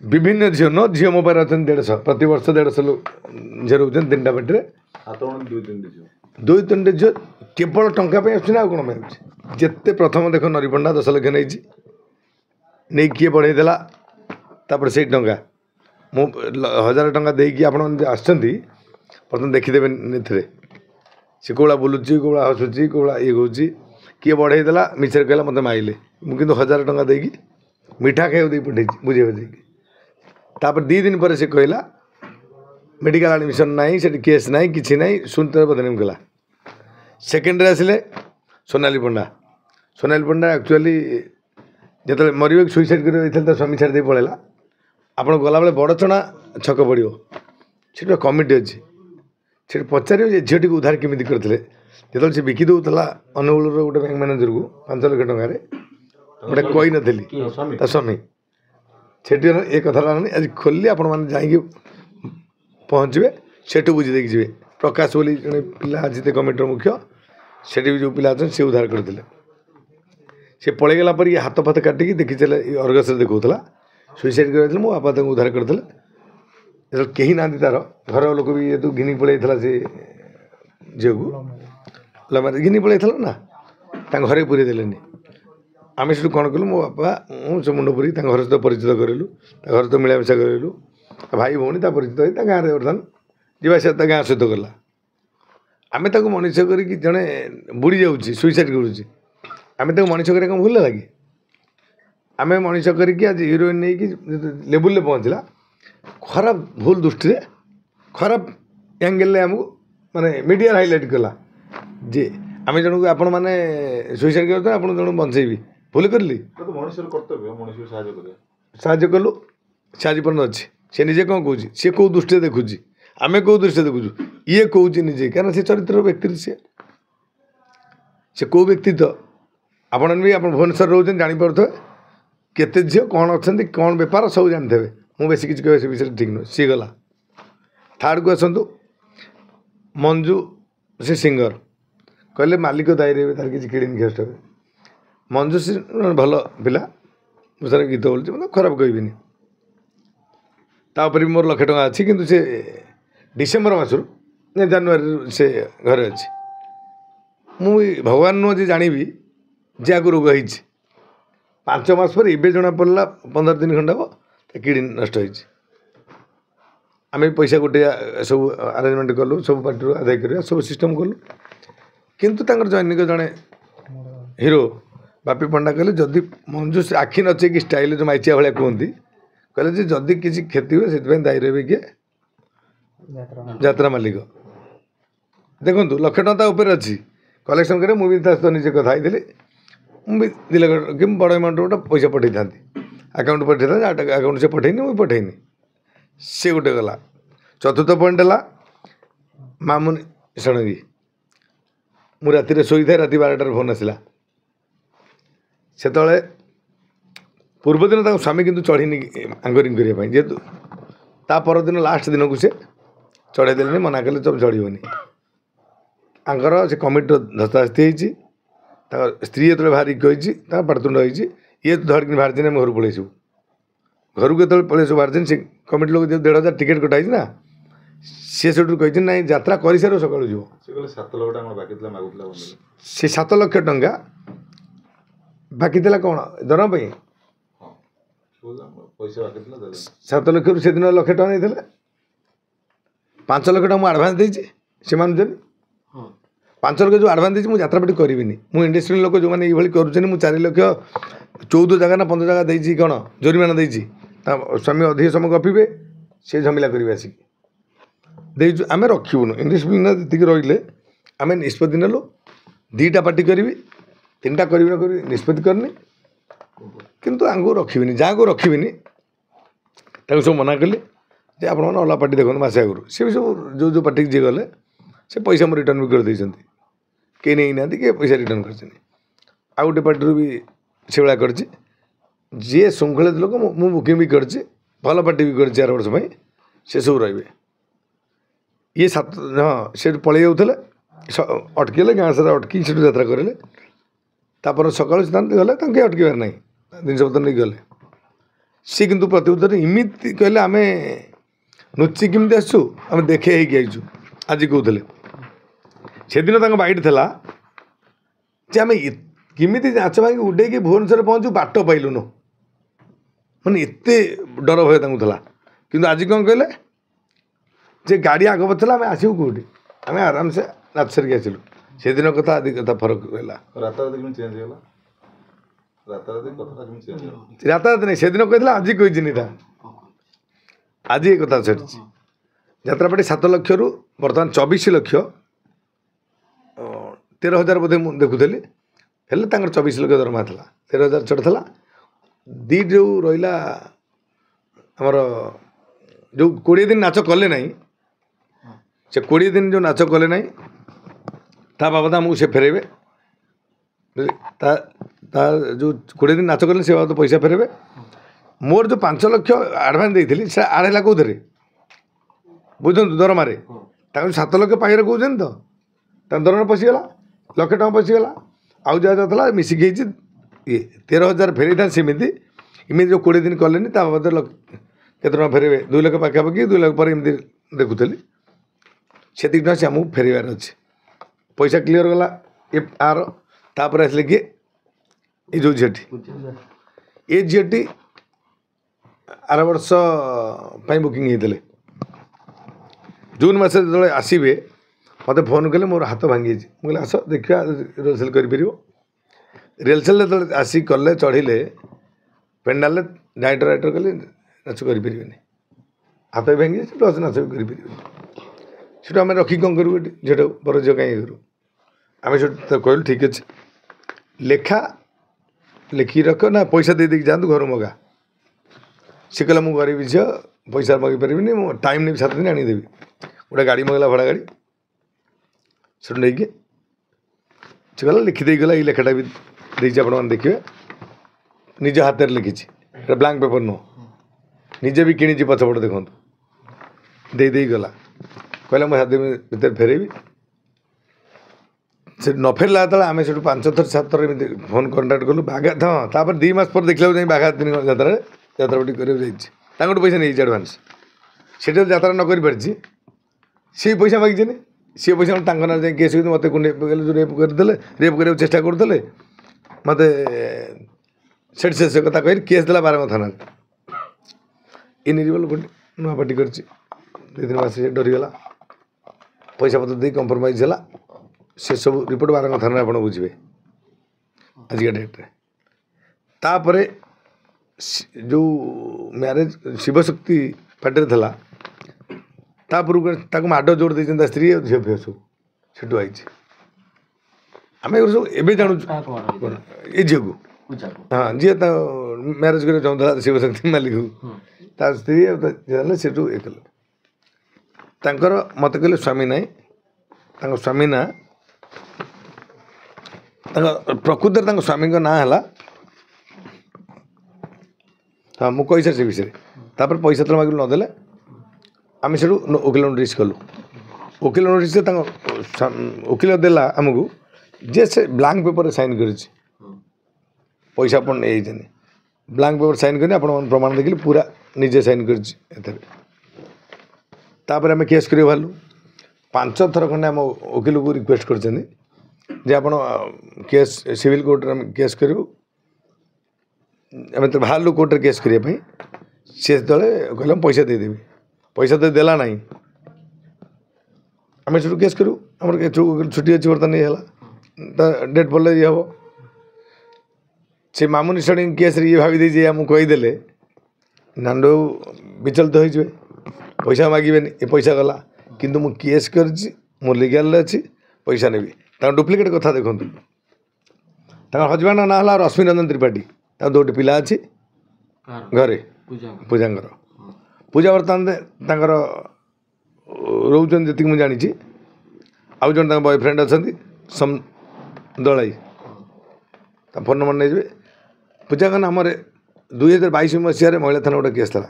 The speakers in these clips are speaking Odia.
विभिन्न झील न झील मो पाखे अच्छा 150 प्रति वर्ष 150 झील रोच 3टा पार्टी दुई तीन झील केवल टंका आसुना आ कौन जिते प्रथम देख नरीपंडा 10 लाख नहीं किए बढ़ेदेला से टंका मु 1000 टंका देकी आप प्रथम देखीदे सी कौड़ा बुलूची कौड़ा हसुची कौड़ा ये कौच किए बढ़ेदेला मिछर कहला मत माइले मुझे 1000 टंका देकी मिठा खाई दे पठे बुझे बुझेकी तापर 2 दिन पर से कहला मेडिकल एडमिशन नहीं से केस नहीं किसी नहीं सुनते बदनाम कला सेकेंडरी आसिले सोनाली पंडा एक्चुअली जो मरवे सुइसाइड कर स्वामी छाड़ी पड़ेगा आप गला बेले बड़चणा छक पड़ो से कमिटी अच्छी से पचार झीटी को उद्धार केमी करते जो से बिकी दूसरा अनुगुल गोटे बैंक मैनेजर को 5 लाख टकर गोटे कही नी स्वामी से ये कथा आज खोलि आपण मैंने जाकि पहुँचे सेठू बुझी देखी जी प्रकाश बोली जड़े पिला आज कमिटर मुख्य से जो पिला अच्छे सी उद्धार करते सी पलैगला पर ये हाथ फाथ काटिकी देखी चले अर्गस देखा सुइसाइड कर मो बापा उद्धार करते जो कहीं ना तार घर लोक भी ये घिनी पलैला से झील को घिनी पलैला ना घरे पूरे देले आम से कौन कलु मो बापा मुझे मुंड पुरी घर सहित परिचित करेलु घर तो मिलामिशा करेलु भाई भौणी परिचित हो गाँव में बर्तमान जावास गाँ सहित गला आम मनीष कर जड़े बुड़ी जाऊँगी सुइसाइड करें मनीष कर भूल लगे आम मनीष करके आज हिरोइन नहीं लेवल पहुँचला खराब भूल दृष्टि खराब एंगल आमको माने मीडिया हाइलाइट कला जे आम जन को आपण मैंने सुइसाइड कर आप जन बंचेबी भूल करली साहय कलु साहय पर अच्छे सी निजे कौन कौन सी कौ दृष्टि देखुची आम कौ दृष्टि देखुचु ये कौच निजे क्या से चरित्र व्यक्ति से कौ व्यक्ति तो आपण भी आप भुवनेश्वर रोज जापे केते झील कौन अच्छा कौन बेपार सब जानते मुझे बेस किसी कह विषय ठीक नुह सी गला थर्ड को आसतु मंजू से सिंगर कहले मालिक दायी रहे तार किसी किड़नी खेस्ट मंजू से भल पिला मुझे गीत बोलूँ मतलब खराब कहबिनी तापर भी मोर 1,00,000 टଙ୍କା अच्छी किंतु से डिसेम्बर मसरू जानुरी से घरे अच्छी मुझे भगवान नुह जे जानी जे आगे रोग होती 5 मास पर ये जना पड़ा 15 दिन खंड हम किडनी नष्ट होती आम पैसा गोटे सब आरेंजमेंट कलु सब पार्टी आदाय कर सब सिस्टम कलु किंतु जैनिक जड़े हिरो बापी पंडा कहले जदि मंजू से आखि नचे कि स्टाइल जो माइचिया भाया कहती कहले जदि किसी क्षति हुए से दायी रहे किए यात्रा मालिक देखो 1,00,000 टଙ୍କା उपर अच्छी कलेक्शन करे मुझे सहित निजे कथा थी मुझे 2 लाख कि बड़ अमाउंट गोटे पैसा पठे था आकाउंट पठे था आकाउंट से पठेनी मुझे पठेनी सी गोटे गला चतुर्थ पॉइंट है मामुनी षणगी मु राति शोई था राति 12टार फोन आसला से पूर्व दिन स्वामी किंतु चढ़ीनी आंकरिंग करने जेहेतु ता परदिन लास्ट दिन को सी चढ़ाईदेले मना कले जब चढ़ोनी आंकर से कमिटी धस्ताधस्ती होती स्त्री जो बाहर कही पाटतुंड होती ये धड़क बाहर दिन घर पलि घर को जो पलि बाहर दिन से कमिटी लोग जो 1,500 टिकेट कटाई ना सी से कही ना यात्रा कर सार सका से 7 लाख टंका बाकी कौन दरम 7 लाख से दिन 1,00,000 टଙ୍କା नहीं 5 लाख टଙ୍କା मुझे आडभान्स देती से मानुन 5 लाख जो आडभान्स देती मुझे यात्रापाटी करी मुझे इंडस्ट्रियल लोक जो मैंने ये कर 4 लाख 14 जगह ना 15 जगह देती कौन जोरिमाना देती स्वामी अधिक समय गपिबे से झमेला करेंगे आसिक देचु आम रखुन इंडस्ट्रियल जी रही आम निष्पत्ति नेलु 2टा पार्टी करी 3टा कर निष्पत्ति करनी किंतु आंको रखी जहाँ को रखी सब मना कली जे आप अलग पार्टी देखो मसे आगु सी भी सब जो पार्टी जी गले से पैसा मुझे रिटर्न भी कर कहीं नहीं ना कि पैसा रिटर्न कर आउ गोटे पार्टी भी से भाया कर जी श्रृंखलित लोक मु बुकिंग भी कर भल पार्टी भी कर 4 वर्ष से सब रे ये 7 हाँ से पलि जाऊे अटकेले गाँ सारा अटकी से यात्रा करें तापर सकाल गले अटकबार ना जिनपतर नहीं गले सी किंतु प्रत्युत्तर इमिति कहले आम नुची किमती आसु आम देखे आईचु आज कहते से दिन बाइट था जे आम किमिति नाच भांगी उड़े भुवनेश्वर पहुँचू बाट पाइलुन मैंने एत डर भय था कि आज कौन कहले जे गाड़ी आग पचला आम आसू कौटी आम आराम से नाच सारिक आसलु से दिन कथा आदि कथा फरक रहा रातारात नहीं से दिन कहला आज कही आज ये कथा सरी यात्रापाटी 7 लाख रु बर्तमान 24 लाख 13,000 बोधे मुझे देखुली हेल्ले 24 लाख दरमा था 13,000 चढ़ था दी जो रहा आमर जो 20 दिन नाच कले ना से 20 दिन जो नाच कले ना ता बाबद आमको से फेरेबे जो 20 दिन नाच कले से बाबद पैसा फेरेबे मोर जो 5 लाख आडभांस देती से आड़ेला कौन बुझुन दरमारे 7 लाख पाइबार कौन तो दरमा पशिगला 1 लाख टका पशिगला आउ जहाँ जाता मिसिकी ये 13,000 फेरे था सेमती इमें जो 20 दिन कले बाबद केते फेरे 2 लाख पाखापाखि 2 लाख पर एमती देखुली से टका से आमको फेरबार अच्छे पैसा क्लीयर गला ये आर तापर आसले किए ये जो झीटी ये झीटी आर वर्ष बुकिंग होते जून मस जो आसबे मत फोन कले मोर हाथ भांगी मुझे आस देखा रिहर्सल कर रिहर्सल जो आसी कले चढ़ले पेंडाल डाइटर राइटर कले नाच करें हाथ भी भांगी प्लस नाच भी करें आम रखी कौन करूँ झीटा पर झील कहीं करूँ आम से कहलु ठीक अच्छे लेखा लिखी रख ना पैसा दे देकी जातु घर मगा सी कहला मुझे गरीब झील पैसा मगै पारि मो टाइम नहीं 7 दिन आनीदेवी गोटे गाड़ी मगला भड़ा गाड़ी से नहीं से कहला लिखिदे गला ये लेखाटा भी देखिए आप देखिए निज हाथ में लिखी ब्लांक पेपर नुह निजे भी किणी पछपट देखो दे गला कहला मुझे 7 दिन भर फेरबी से न फेरला जो आम से 5 थर 7 थर फोन कंटाक्ट कलु बाघात हाँ तापर 2 मास पर देखला बाघात दिन यात्रापाटी कर पैसा नहीं एडभांस से यात्रा न कर पारि सी पैसा मागिचे सी पैसा ना जाए केस मत जो रेप करदे रेप करने चेष्टा करते मत से कथा कह केस देला 12 थाना ये निर्बल गोटे नुआ पार्टी कर 2-3 मास डरीगला पैसा पत्र दे कंप्रोमाइज है से सब रिपोर्ट 12 थाना आप बुझे आजिका डेट्रे तापर जो मैरेज शिवशक्ति पार्टी था तापर माड जोड़ दे स्त्री झील फी सब से आई आम सब एवं जानू ये झील को हाँ जी मैरेज कर चाहूला शिवशक्ति मालिक ता स्त्री से ये कल मत कहले स्वामी ना स्वामी ना प्रकृत स्वामी ना है हाँ मुझे सारी से विषय तापर पैसा तो मागिल नदेले आम से वकिल नोटिस कलु वकिल नोटिस वकिल देला आमको जे से ब्लांक पेपर साइन कर पैसा आप नहीं ब्लांक पेपर साइन कर प्रमाण देखिए पूरा निजे साइन कर आम केस कर भालु 5 थर खंडे आम वकिल को रिक्वेस्ट कर आप केस सिविल कोर्ट केस करूँ आम तो बाहर कोर्टे केस करने सी जो कहला पैसा देदेवी पैसा तो देला ना आम से केस करूँ आम छुट्टी अच्छी बर्तमान ये डेट पड़े ये हम से मामुनी स्टडिंग केस ये भाई दे आमको कहीदे नांड विचलित हो पैसा मागे ये पैसा गला किंतु मु केस कर लीगल अच्छी पैसा नेबी डुप्लिकेट कथा देखूँ हजबैंड ना है रश्मि रंजन त्रिपाठी 2 पिला अच्छी घरे पूजांर पूजा बर्तमान रोचन जी मुझे जानी आउ जन बॉयफ्रेंड अच्छा सम दलाई फोन नंबर नहीं पूजा का नाम 2022 मसीह महिला थाना गोटे केस था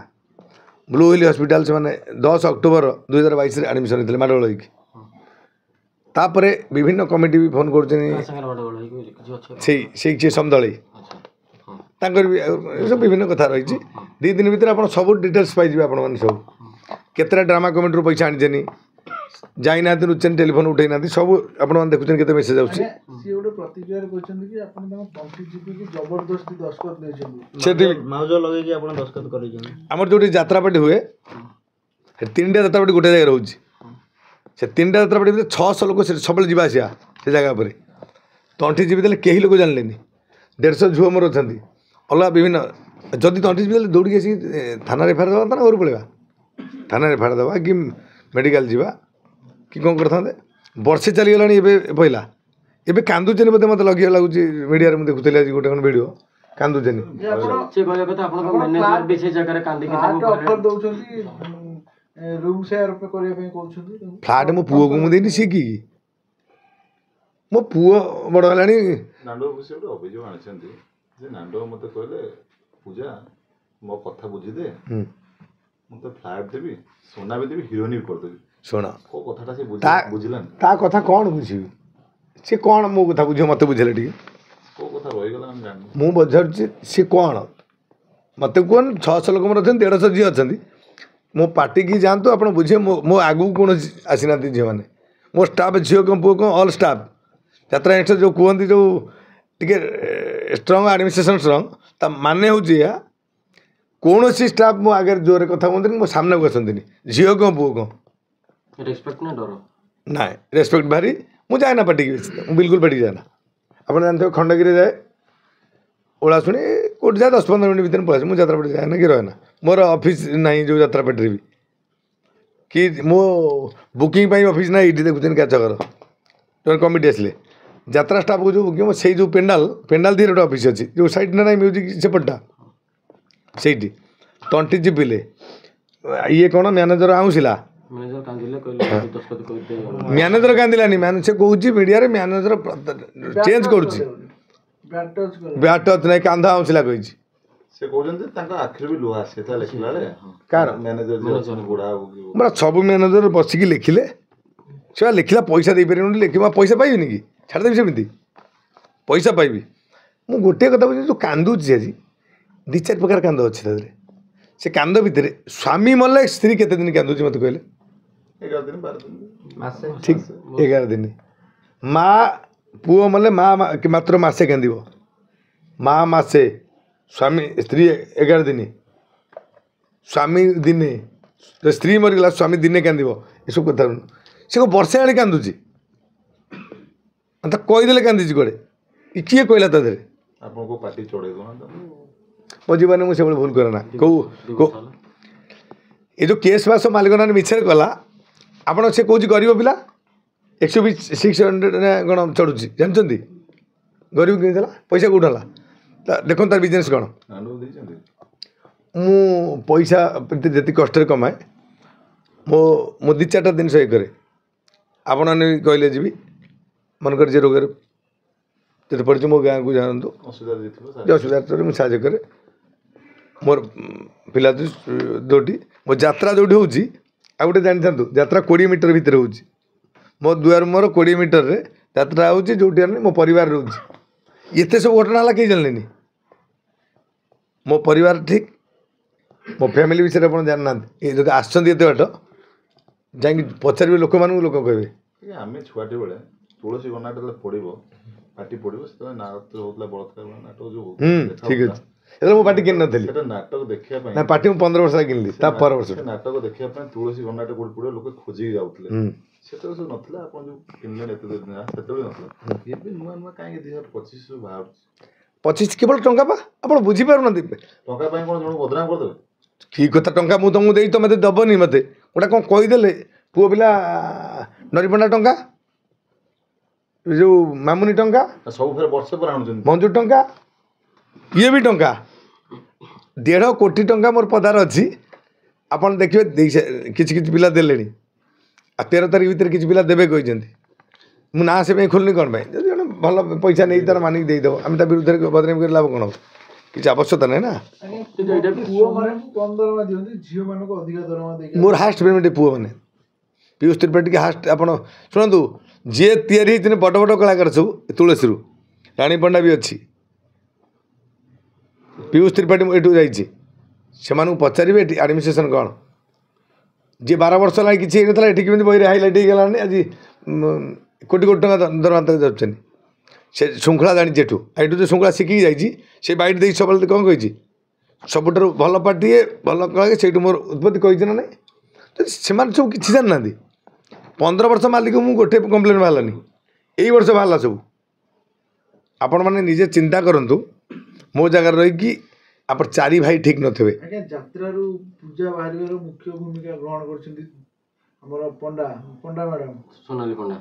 ब्लू हिल हॉस्पिटल से मैंने 10 अक्टोबर 2022 एडमिशन होते माड़गोल होगी तापर विभिन्न कमिटी भी फोन कर समदल ତାଙ୍କର ବି ସବୁ ବିଭିନ୍ନ କଥା ରହିଛି 2 ଦିନ ଭିତରେ ଆପଣ ସବୁ ଡିଟେଲ୍ସ ପାଇଯିବେ ଆପଣମାନେ ସବୁ କେତେଟା ଡ୍ରାମା କମିଟିରୁ ପଇସା ଆଣିଛନ୍ତି ଯାଇନାହାନ୍ତି ନୁଚେନ୍ ଟେଲିଫୋନ୍ ଉଠେଇ ନାହାନ୍ତି ସବୁ ଆପଣମାନେ ଦେଖୁଛନ୍ତି କେତେ ମେସେଜ୍ ଆସୁଛି ସିଏ ଗୋଟେ ପ୍ରତିକ୍ରିୟାରେ କହିଛନ୍ତି କି ଆପଣ ତାଙ୍କ ତଣ୍ଟି ଚିପିକି ଜବରଦସ୍ତି ଦସ୍ତଖତ ନେଇଛନ୍ତି ସେଠି ମାଉଜ ଲଗେଇକି ଆପଣ ଦସ୍ତଖତ କରିଛନ୍ତି ଆମର ଯେଉଁଠି ଯାତ୍ରାପାଟି ହୁଏ ସେ 3ଟା ଯାତ୍ରାପାଟି ଗୋଟେ ଜାଗାରେ ରହୁଛି ସେ 3ଟା ଯାତ୍ରାପାଟି ଭିତରେ 600 ଲୋକ ସେଠି ସବୁବେଳେ ଯିବା ଆସିବା ସେ ଜାଗା ଉପରେ ତଣ୍ଟି ଚିପି ଦେଲେ କେହି ଲୋକ ଜାଣିଲେନି 150 ଝୁଅ ମୋର ଅଛନ୍ତି ଅଲଗା ବିଭିନ୍ନ ଯଦି ତଣ୍ଟି ଚିପି ଦେଲେ ଦୌଡ଼ିକି ଆସିକି ଥାନାରେ ଏଫଆଇଆର୍ ଦେବା ନା ଘରୁ ପଳେଇବା ଥାନାରେ ଏଫଆଇଆର୍ ଦେବା କି ମେଡ଼ିକାଲ ଯିବା କି କ'ଣ କରିଥାନ୍ତେ ବର୍ଷେ ଚାଲିଗଲାଣି ଏବେ ପଇଲା ଏବେ କାନ୍ଦୁଛନ୍ତି ବୋଧେ ମୋତେ ଲଗିଆ ଲାଗୁଛି ମିଡ଼ିଆରେ ମୁଁ ଦେଖୁଥିଲି ଆଜି ଗୋଟେ କ'ଣ ଭିଡ଼ିଓ କାନ୍ଦୁଛନ୍ତି ଫ୍ଲାଟ୍ ମୋ ପୁଅକୁ ମୁଁ ଦେଇନି ସିଏ କି ମୋ ପୁଅ ବଡ଼ ହେଲାଣି ନାଣ୍ଡବାବୁ ସେ ଗୋଟେ ଅଭିଯୋଗ ଆଣିଛନ୍ତି ଯେ ନାଣ୍ଡବାବୁ ମୋତେ କହିଲେ ପୂଜା ମୋ କଥା ବୁଝିଦେ ମୁଁ ତ ଫ୍ଲାଟ୍ ଦେବି ସୁନା ବି ଦେବି ହିରୋଇନ୍ ବି କରିଦେବି ଶୁଣ କୋଉ କଥାଟା ସେ ବୁଝିଲାନି ତା କଥା କ'ଣ ବୁଝିବି ସେ କ'ଣ ମୋ କଥା ବୁଝିବ ମୋତେ ବୁଝିଲେ ଟିକେ କୋଉ କଥା ରହିଗଲା ଆମେ ଜାଣିନୁ ମୁଁ ବୁଝାରୁଛି ସେ କ'ଣ ମୋତେ କୁହନି 600 ଲୋକ ମୋର ଅଛନ୍ତି 150 ଝିଅ ଅଛନ୍ତି ମୋ ପାର୍ଟିକି ଯାଆନ୍ତୁ ଆପଣ ବୁଝିବେ ମୋ ଆଗକୁ କୌଣସି ଆସିନାହାନ୍ତି ଝିଅମାନେ ମୋ ଷ୍ଟାଫ୍ ଝିଅ କ'ଣ ପୁଅ କ'ଣ ଅଲ୍ ଷ୍ଟାଫ୍ ଯାତ୍ରା ଏକ୍ସଟ୍ରା ଯେଉଁ କୁହନ୍ତି ଯେଉଁ ଟିକେ ଷ୍ଟ୍ରଙ୍ଗ ଆଡ଼ମିନିଷ୍ଟ୍ରେସନ୍ ଷ୍ଟ୍ରଙ୍ଗ ତା ମାନେ ହେଉଛି ଏହା କୌଣସି ଷ୍ଟାଫ୍ ମୋ ଆଗରେ ଜୋରରେ କଥା ହୁଅନ୍ତିନି ମୋ ସାମ୍ନାକୁ ଆସନ୍ତିନି ଝିଅ କ'ଣ ପୁଅ କ'ଣ ରେସ୍ପେକ୍ଟ ନା ଡର ନାଇଁ ରେସ୍ପେକ୍ଟ ଭାରି ମୁଁ ଯାଏନା ପାର୍ଟିକି ବେଶୀ ମୁଁ ବିଲକୁଲ ପାର୍ଟିକି ଯାଏନା ଆପଣ ଜାଣିଥିବେ ଖଣ୍ଡଗିରି ଯାଏ ଓଳା ଶୁଣି କେଉଁଠି ଯାଏ 10-15 ମିନିଟ୍ ଭିତରେ ପଳାଏ ମୁଁ ଯାତ୍ରାପାଟି ଯାଏନା କି ରହେନା ମୋର ଅଫିସ୍ ନାହିଁ ଯେଉଁ ଯାତ୍ରାପାଟିରେ ବି କି ମୋ ବୁକିଂ ପାଇଁ ଅଫିସ୍ ନାହିଁ ଏଇଠି ଦେଖୁଛନ୍ତି କାଚଘର ଜଣେ କମିଟି ଆସିଲେ ଯାତ୍ରା ଷ୍ଟାଫ୍କୁ ଯେଉଁ ବୁକିଂ ସେଇ ଯେଉଁ ପେଣ୍ଡାଲ ଧିରେ ଗୋଟେ ଅଫିସ୍ ଅଛି ଯେଉଁ ସାଇଡ଼୍ଟା ନାହିଁ ମ୍ୟୁଜିକ୍ ସେପଟଟା ସେଇଠି ତଣ୍ଟି ଚିପିଲେ ଇଏ କ'ଣ ମ୍ୟାନେଜର ଆଉଁସିଲା ମ୍ୟାନେଜର କାନ୍ଦିଲାନି ସେ କହୁଛି ମିଡ଼ିଆରେ ମ୍ୟାନେଜର ଚେଞ୍ଜ କରୁଛି ବ୍ୟାଟ୍ ଟଚ୍ ନାହିଁ କାନ୍ଧ ଆଉଁସିଲା କହିଛି ସେ କହୁଛନ୍ତି ତାଙ୍କ ଆଖିରେ ବି ଲୁହ ଆସେ ତା ଲେଖିଲା ବେଳେ କାହାର ମ୍ୟାନେଜର ବୁଢ଼ା ବରା ସବୁ ମ୍ୟାନେଜର ବସିକି ଲେଖିଲେ ସେ ଲେଖିଲା ପଇସା ଦେଇପାରିବନି ଲେଖିବା ପଇସା ପାଇବିନି କି ଛାଡ଼ିଦେବି ସେମିତି ପଇସା ପାଇବି ମୁଁ ଗୋଟିଏ କଥା ବୁଝିବି ଯେଉଁ କାନ୍ଦୁଛି ଆଜି 2-4 ପ୍ରକାର କାନ୍ଦ ଅଛି ତା ଦେହରେ ସେ କାନ୍ଦ ଭିତରେ ସ୍ୱାମୀ ମଲେ ସ୍ତ୍ରୀ କେତେ ଦିନ କାନ୍ଦୁଛି ମୋତେ କହିଲେ 11 ଦିନ 12 ଦିନ ଠିକ୍ 11 ଦିନ ମା ପୁଅ ମଲେ ମା ମାତ୍ର ମାସେ କାନ୍ଦିବ ମା ମାସେ ସ୍ୱାମୀ ସ୍ତ୍ରୀ 11 ଦିନ ସ୍ୱାମୀ ଦିନେ ସ୍ତ୍ରୀ ମରିଗଲା ସ୍ୱାମୀ ଦିନେ କାନ୍ଦିବ ଏସବୁ କଥା ସେ କ'ଣ ବର୍ଷେ ଆଣି କାନ୍ଦୁଛି ତା କହିଦେଲେ କାନ୍ଦିଛି କୁଆଡ଼େ କିଏ କହିଲା ତା ଦେହରେ ଆପଣଙ୍କୁ ପାର୍ଟି ଚଢ଼େଇ ଦେଉନାହାନ୍ତି ମୋ ଜୀବନରେ ମୁଁ ସେଭଳି ଭୁଲ କରେ ନା କେଉଁ ଏ ଯେଉଁ କେସ୍ ବାସ ମାଲିକମାନେ ମିଛରେ କଲା ଆପଣ ସେ କହୁଛି ଗରିବ ପିଲା 120-600 କ'ଣ ଚଢ଼ୁଛି ଜାଣିଛନ୍ତି ଗରିବ କିଣିଥିଲା ପଇସା କେଉଁଠୁ ହେଲା ଦେଖନ୍ତୁ ତାର ବିଜନେସ୍ କ'ଣ ମୁଁ ପଇସା ଯେତିକି କଷ୍ଟରେ କମାଏ ମୁଁ 2-4ଟା ଜିନିଷ ଇଏ କରେ ଆପଣମାନେ ବି କହିଲେ ଯିବି ମନେକର ଯେ ରୋଗରେ ଯେତେ ପଡ଼ିଛି ମୋ ଗାଁକୁ ଯାଆନ୍ତୁ ଯେ ଅସୁବିଧା ମୁଁ ସାହାଯ୍ୟ କରେ ମୋର ପିଲା 2ଟି ମୋ ଯାତ୍ରା ଯେଉଁଠି ହେଉଛି ଆଉ ଗୋଟେ ଜାଣିଥାନ୍ତୁ ଯାତ୍ରା 20 ମିଟର ଭିତରେ ହେଉଛି ମୋ ଦୁଆର ମୋର 20 ମିଟରରେ ଯାତ୍ରା ହେଉଛି ଯେଉଁଠି ଆମେ ମୋ ପରିବାର ରହୁଛି ଏତେ ସବୁ ଘଟଣା ହେଲା କେହି ଜାଣିଲେନି ମୋ ପରିବାର ଠିକ୍ ମୋ ଫ୍ୟାମିଲି ବିଷୟରେ ଆପଣ ଜାଣିନାହାନ୍ତି ଏ ଯଦି ଆସିଛନ୍ତି ଏତେ ବାଟ ଯାଇକି ପଚାରିବେ ଲୋକମାନଙ୍କୁ ଲୋକ କହିବେ ଆମେ ଛୁଆଟି ବେଳେ ତୁଳସୀ ଗନାଟ ଯେତେବେଳେ ପଡ଼ିବ ପାଟି ପଡ଼ିବ ସେତେବେଳେ ନାଟକ ହେଉଥିଲା ବଳତ୍କାର ନାଟକ ଯେଉଁ ଠିକ୍ ଅଛି ସେତେବେଳେ ମୁଁ ପାଟି କିଣିନଥିଲି ସେଟା ନାଟକ ଦେଖିବା ପାଇଁ ନା ପାଟି ମୁଁ 15 ବର୍ଷ କିଣିଲି ତା ପର ବର୍ଷ ନାଟକ ଦେଖିବା ପାଇଁ ତୁଳସୀ ଗନାଟ କୋଉଠି ପଡ଼ିବ ଲୋକ ଖୋଜିକି ଯାଉଥିଲେ ସେତେବେଳେ ସବୁ ନଥିଲା ଆପଣ ଯେଉଁ କିଣିଲେଣି ଏତେ ଦିନ ସେତେବେଳେ ନଥିଲା ଏବେ ନୂଆ ନୂଆ କାହିଁକି 2025 ସବୁ ବାହାରୁଛି 25 କେବଳ ଟଙ୍କା ପା ଆପଣ ବୁଝିପାରୁନାହାନ୍ତି ଟଙ୍କା ପାଇଁ କ'ଣ ଜଣକୁ ବଦନାମ କରିଦେବେ କି କଥା ଟଙ୍କା ମୁଁ ତୁମକୁ ଦେଇ ତୁମେ ଦେବନି ମୋତେ ଗୋଟା କ'ଣ କହିଦେଲେ ପୁଅ ପିଲା ନରିପଣ୍ଡା ଟଙ୍କା ଯେଉଁ ମାମୁନି ଟଙ୍କା ସବୁ ଫେରେ ବର୍ଷ ପରେ ଆଣୁଛନ୍ତି ମଞ୍ଜୁର ଟଙ୍କା ଇଏ ବି ଟଙ୍କା 1.5 କୋଟି ଟଙ୍କା ମୋର ପଦାର ଅଛି ଆପଣ ଦେଖିବେ କିଛି କିଛି ପିଲା ଦେଲେଣି ଆଉ 13 ତାରିଖ ଭିତରେ କିଛି ପିଲା ଦେବେ କହିଛନ୍ତି ମୁଁ ନାଁ ସେ ପାଇଁ ଖୋଲୁନି କ'ଣ ପାଇଁ ଯଦି ଜଣେ ଭଲ ପଇସା ନେଇ ତାର ମାନିକି ଦେଇଦେବ ଆମେ ତା ବିରୁଦ୍ଧରେ ବଦନାମୀ କରି ଲାଭ କ'ଣ ହେବ କିଛି ଆବଶ୍ୟକତା ନାହିଁ ନା ମୋର ହାଏଷ୍ଟ ପେମେଣ୍ଟ ପୁଅମାନେ ପିୟୁଷ ତ୍ରିପାଠୀ ହାଏଷ୍ଟ ଆପଣ ଶୁଣନ୍ତୁ ଯିଏ ତିଆରି ହେଇଛନ୍ତି ବଡ଼ ବଡ଼ କଳାକାର ସବୁ ତୁଳସୀରୁ ରାଣୀ ପଣ୍ଡା ବି ଅଛି पीयूष त्रिपाठी एठू जाइए से पचारे एडमिनिस्ट्रेशन कौन जी 12 वर्ष है किसी होता ये कमी बही हाइलाइट होगलानी आज कोटी कोटी टका दरमा जाऊँ से श्रृंखला जानी एठू एठू जो श्रृंखला शिखिकी जाइए से बैठ दे सब कौन कही सबुठ भल पार्टी भल कला से मोर उत्पत्ति कही ना ना से सब किसी जानी ना 15 वर्ष मालिक मुझे गोटे कम्प्लेन बाहरलानी यही वर्ष बाहर सब आपण मैंने निजे चिंता करूँ मो जगार रही आप 4 भाई ठीक न थे आज्ञा यात्रारू पूजा बाहर मुख्य भूमिका ग्रहण करछन्ती हमर पंडा पंडा मैडम सोनाली पंडा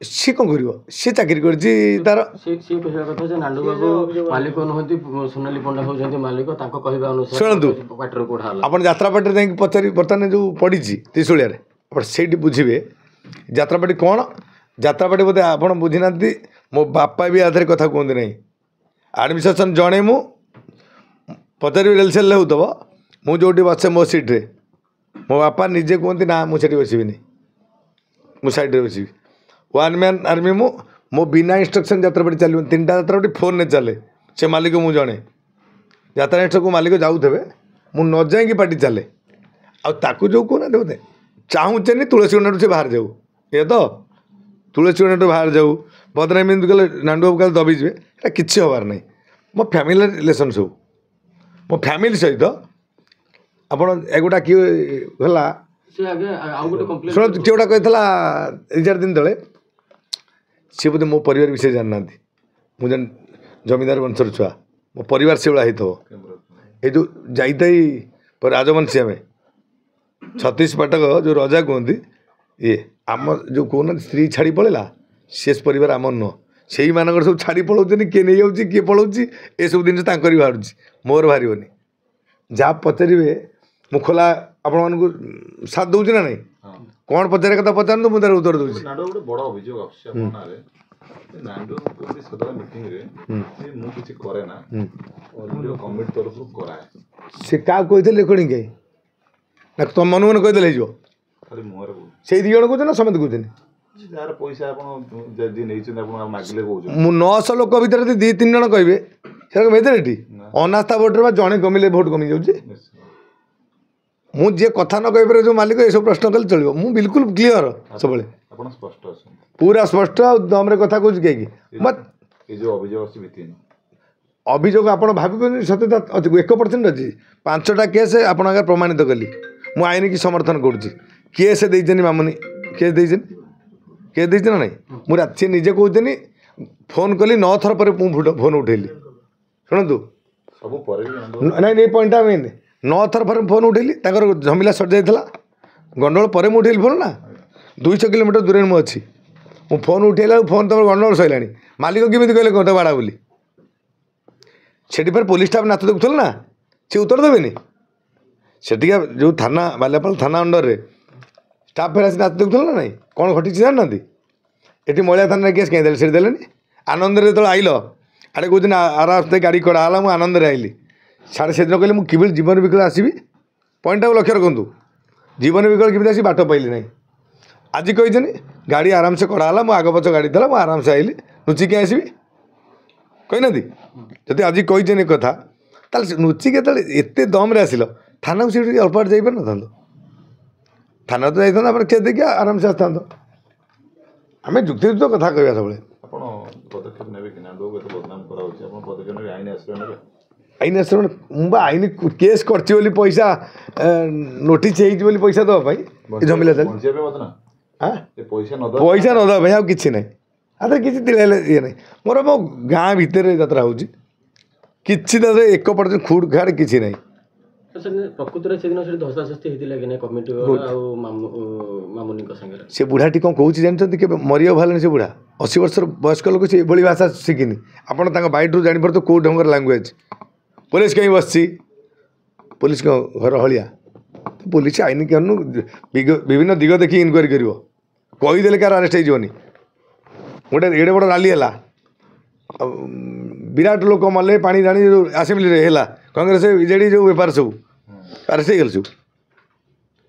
सी कौन कर सी चाकरी कर तार से कहवा कथा जे नांडू बाबू मालिक नहंती सोनाली पंडा होजंती मालिक ताको कहबा अनुसार शुणु पाटर कोढ़ा आप यात्रापाटी जाकि पचारि बर्तमान जो पड़ी त्रिशूलिया आप से बुझे यात्रापाटी कौन यात्रापाटी बोधे आप बुझी ना मो बापा भी आधार कथा कहते ना एडमिनिस्ट्रेशन जड़े मु पचारि रेलसेल होतब मु जो बसे मो सीट्रे मो बापा निजे कहते ना मुझे बसबिनी मु सैड्रे बसबी 1 मैन आर्मी मो बिना इंस्ट्रक्शन यात्रापाटी चलो 3टा यात्रापाटी फोन ने चले से मालिक मु जड़े यात्रा इंस्ट्रक्शन मालिक जाऊे मु न जाइए पार्टी चले आकु जो कहना बोधे चाहूचे तुलसी गंडा से बाहर जाऊ ये तो तुलसी गंडा बाहर जाऊ बदनामी एमती कले नांडू बाबू कल दबिजे किसी हबार ना मो फैमिली रिलेसन सब मो फैमिली सहित आपड़ एगुटा किए है से आगे आ गोटे कंप्लेंट शुण किए गोटा कही 2-4 दिन तले सी बोधे मो परिवार विषय जाना मुझे जमींदार वंशर छुआ मो परिवार से भाई हो ये जो जाई राजवंशी आम छत्तीस पाटक जो रजा कहती ये आम जो कहना स्त्री छाड़ी पड़ेगा शेष परिवार आम नुह से ही मानक सब छाड़ी पलाऊँ किए नहीं जाऊँगी किए पलाऊँ ये सब जिन बाहर मोर बाहर जहाँ पचारे मु खोला आपण मानक साथ दूसरी ना नहीं कौन पचारे कथा पचारतु मुझे तार उत्तर दूसरी नांडू गोटे बड़ अभियोग आसुଛି ଆମ ନାଁରେ नांडू कोठी सदा मीटिंग रे से मु किछि करे ना और कमिटी तरफ कराए से क्या कहते कणी कहीं ना तुम मन मन कहीदे हो खाली मुहर से 2 जन कौन ना समझ कहते यार पैसा आपण जदी नै छिन आपण मागिले कहउछ मु 900 लोक भीतर 2-3 जन कहबे से मेजोरिटी अनास्था भोटर जड़े कमिले भोट कमी जाऊँगी मुझे कथा न कहीपर जो मालिक ये सब प्रश्न कले चलो मु बिल्कुल क्लीयर सब आपण स्पष्ट अछन पूरा स्पष्ट दमरे कथा कह कहीं मत ये जो अभियोग अछि भितिन अभियोग आप भावी सत्यता 1% अच्छी 5टा केस आपण आगे प्रमाणित कली मु आईन की समर्थन करुच्ची केस देचनी मामुनी केस देचनी केस देची ना नहीं मु रात निजे कहते फोन कली 9 थर पर फोन उठेली शुणु सब पर नहीं पॉइंटा मेन 9 थर पर फोन उठेली झमेला सट जाइला गंडोल पर मुझे उठेली फोन ना 200 किलोमीटर दूर में अच्छी मु फोन उठेला फोन तुम गंडोल सैला मालिक केमी कहले कहते बाड़ा बोली से पुलिस स्टाफ नाच देखुल ना सी उत्तर देवे सेठिका जो थाना बाल्यापाल थाना अंडर रे स्टाफ फेर आस नाच देखुल ना नहीं कौन घटी जानना ये महिला थाना केस कहीं देले से देले आनंद जो आइल आड़े कौन आराम से गाड़ी कड़ा मुझे आनंद आइली साढ़े से दिन कहले मुझे जीवन विकल आसबि पॉइंट लक्ष्य रखु जीवन विकल केमी आसी बाट पाइली ना आज कही गाड़ी आराम से कड़ा मो आग पच गाड़ी था मुझे आराम से आइली नुचिकी आसबि कही ना जदि आज कही कथा ताल नुचिक एत दम आसिल थाना को अल्प बाट जापर ना थाना तो जाता आप केस देखिए आराम से आसता आम जुक्तियुक्त कथा कह सब आपण पदक्षेप नेबे कि नांडू को बदनाम करा होछि आपण पदक्षेप नेबे आईन आसरे नेबे आईन आसरे मुंबा आईन केस करछि बोली पैसा नोटिस हेइछि बोली पैसा दवा भाई झमेला चल पहुंचे पे मत ना हां ए पैसा न दवा भाई आ किछि नै आदर किछि दिले ये नै मोर मो गाँ भितर यात्रा होछि किछि द 1% खुड खाड़ किछि नै प्रकृति से दिन धस्ताधस्ती होती कि कमिटी मामुनी संगे से बुढ़ाटी कौन कौन जानते कि मरिया भालानी से बुढ़ा 80 वर्ष वयस्क लोक से ये भाषा शिखिनी आपड़ बैट्रु जापर तो कौ ढंगर लांगुएज पुलिस कहीं बस पुलिस घर हलिया तो पुलिस आईन के विभिन्न दिग देखिए इनक्वारी कर कहीदे कार आरेस्ट होनी गोटे एडे बड़ राली है विराट लोक मले पानी जानी जो आसेम्बली है कांग्रेस बीजेडी जो बेपार सब आरेस्ट हो गल सब